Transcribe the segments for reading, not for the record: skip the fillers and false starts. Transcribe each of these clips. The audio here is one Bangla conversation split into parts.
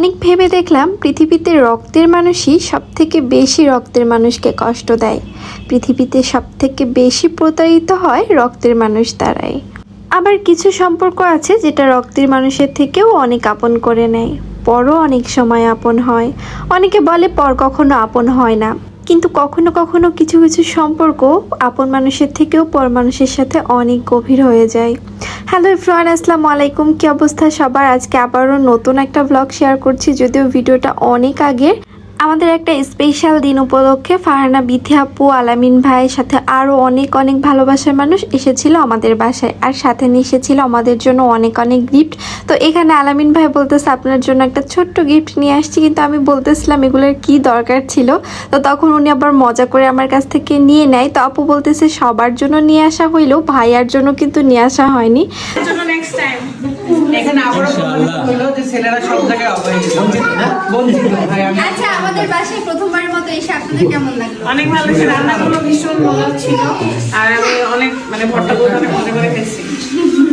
অনেক ভেবে দেখলাম পৃথিবীতে রক্তের মানুষই সবথেকে বেশি রক্তের মানুষকে কষ্ট দেয়। পৃথিবীতে সবথেকে বেশি প্রতারিত হয় রক্তের মানুষ দ্বারাই। আবার কিছু সম্পর্ক আছে যেটা রক্তের মানুষের থেকেও অনেক আপন করে নেয়, পরও অনেক সময় আপন হয়। অনেকে বলে পর কখনো আপন হয় না, কিন্তু কখনো কখনো কিছু কিছু সম্পর্ক আপন মানুষের থেকেও পর মানুষের সাথে অনেক গভীর হয়ে যায়। হ্যালো এভরিওয়ান, আসসালামু আলাইকুম। কি অবস্থা সবার? আজকে আবারও নতুন একটা ব্লগ শেয়ার করছি, যদিও ভিডিওটা অনেক আগের। আমাদের একটা স্পেশাল দিন উপলক্ষে ফারহানা বিথি আপু, আলামিন ভাইয়ের সাথে আরও অনেক অনেক ভালোবাসার মানুষ এসেছিল আমাদের বাসায়, আর সাথে নিয়ে এসেছিল আমাদের জন্য অনেক অনেক গিফট। তো এখানে আলামিন ভাই বলতেছে আপনার জন্য একটা ছোট্ট গিফট নিয়ে আসছি, কিন্তু আমি বলতেছিলাম এগুলোর কি দরকার ছিল। তো তখন উনি আবার মজা করে আমার কাছ থেকে নিয়ে নেয়। তো আপু বলতেছে সবার জন্য নিয়ে আসা হইলেও ভাইয়ার জন্য কিন্তু নিয়ে আসা হয়নি। এখানে আবারও হলো যে ছেলেরা সব জায়গায় অবহেলিত না, বঞ্চিত। ভাই আমি আচ্ছা, আমাদের বাসায় প্রথমবারের মতো এসে আপনাদের কেমন লাগলো? অনেক ভালো ছিল, রান্নাগুলো ভীষণ মজা ছিল, আর আমি অনেক ভর্তাগুলো অনেক মজা করে খেয়েছি।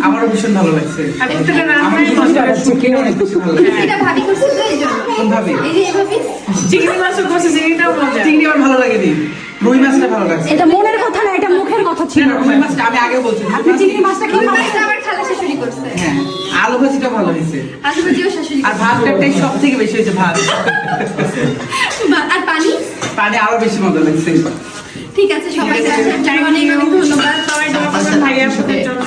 আমারও ভীষণ ভালো লাগছে। আর প্রত্যেকটা আমার রান্নাই মজা হয়েছে। চিকেন অনেক বেশি ভালো লাগছে। এটা ভাবি করছে তো এই জন্য। কোন ভাবে? এই যে এভাবে চিংড়ি মাছও করছে, চিংড়িটাও মজা। চিংড়ি আমার ভালো লাগেনি, রুই মাছটা ভালো লাগছে। এটা মনের কথা না, এটা মুখের কথা ছিল। না, রুই মাছটা আমি আগে বলছি। আপনি চিংড়ি মাছটা ওই খেয়ে মাছটা আমার খালা শাশুড়ি করছে। হ্যাঁ, আলু ভাজিটা ভালো হয়েছে। আলু ভাজিও শাশুড়ি আর করছে। ভাতটাই সব থেকে বেশি হয়েছে ভাত। আর পানি? পানি আরো বেশি মজা লাগছে। ঠিক আছে, সবাইকে আসার জন্য অনেক অনেক ধন্যবাদ। সবাই দোয়া করবেন ভাইয়ার সাথের জন্য।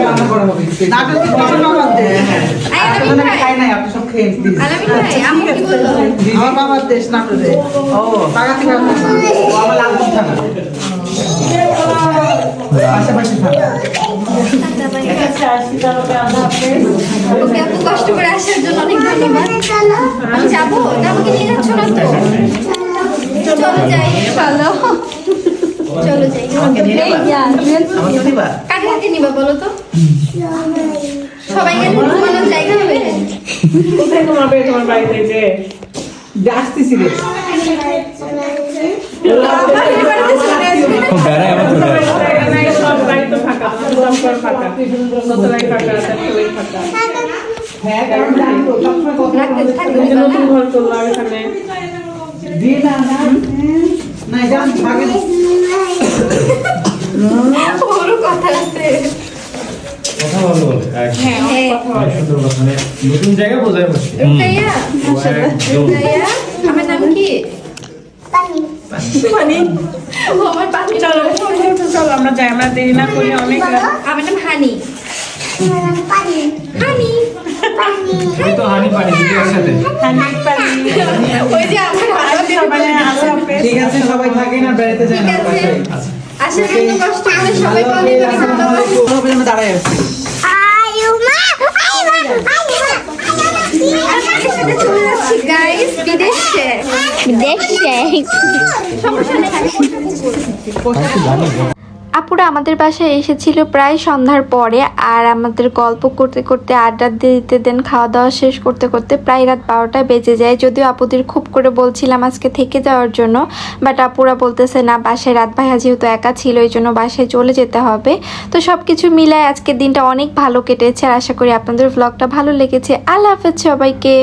রান্না করা হবে। নাটক কি কিছু বাবা দে? হ্যাঁ। আলামিন ভাই। খাই নাই, আপনি সব খেয়ে প্লিজ। আলামিন ভাই, আম্মু কি বললো? আমার বাবার দেশ নাটোরে। ও, বাগাতি কাকা। ও আমার লালপুর থানা। পাশাপাশি থানা। ওকে আপু, কষ্ট করে আসার জন্য অনেক ধন্যবাদ। আমি যাবো, তা আমাকে নিয়ে যাচ্ছ না তো? চলো যাই, চলো চলো যাই। আমার তো দিবা? কাকে কাকে নিবা বলো তো? সবাই গেলে ঘুমানোর জায়গা হবে। কোথায় ঘুমাবে তোমার বাড়িতে? যে আসতেছি রে। জায়গা নাই, সব বাড়ি তো ফাঁকা, সব ঘর ফাঁকা, দোতলায় ফাঁকা, চারতলায় ফাঁকা। হ্যাঁ, কারণ জানি তো সবসময় কথা এই যে নতুন ঘর করলাম এখানে। দিয়ে না না। না, জান ভাগে। ওরও কথা আছে। কথা ভালো বলে হ্যাঁ, সুন্দর কথা, মানে নতুন জায়গা বোঝায় বসে রুকাইয়া, রুকাইয়া, আমার নাম কি? মানে ও, আমার পাখি। চলো চলো আমরা যাই, আমরা দেরি না করি, অনেক রাত। আমার নাম হানি। হানি, ওই তো হানি পানি দুটো একসাথে। ওই যে আমার হানি। সবাই আল্লাহ হাফেজ। ঠিক আছে, সবাই থাকেন আর বেড়াতে যান ঠিক আমার আছে, বাসায়। আসার জন্য কষ্ট করে সবাই অনেক অনেক ধন্যবাদ। কোনো পেছনে দাঁড়ায় আছে। গাইস, বিদেশে সমস্যা নেই। আপুরা আমাদের বাসায় এসেছিল প্রায় সন্ধ্যার পরে, আর আমাদের গল্প করতে করতে আড্ডা দিতে দেন, খাওয়া দাওয়া শেষ করতে করতে প্রায় রাত 12টা বেজে যায়। যদিও আপুদের খুব করে বলছিলাম আজকে থেকে যাওয়ার জন্য, বাট আপুরা বলতেছে না, বাসায় রাত ভাইয়া যেহেতু একা ছিল এই জন্য বাসায় চলে যেতে হবে। তো সব কিছু মিলায় আজকের দিনটা অনেক ভালো কেটেছে, আর আশা করি আপনাদের ব্লগটা ভালো লেগেছে। আল্লাহ হাফেজ সবাইকে।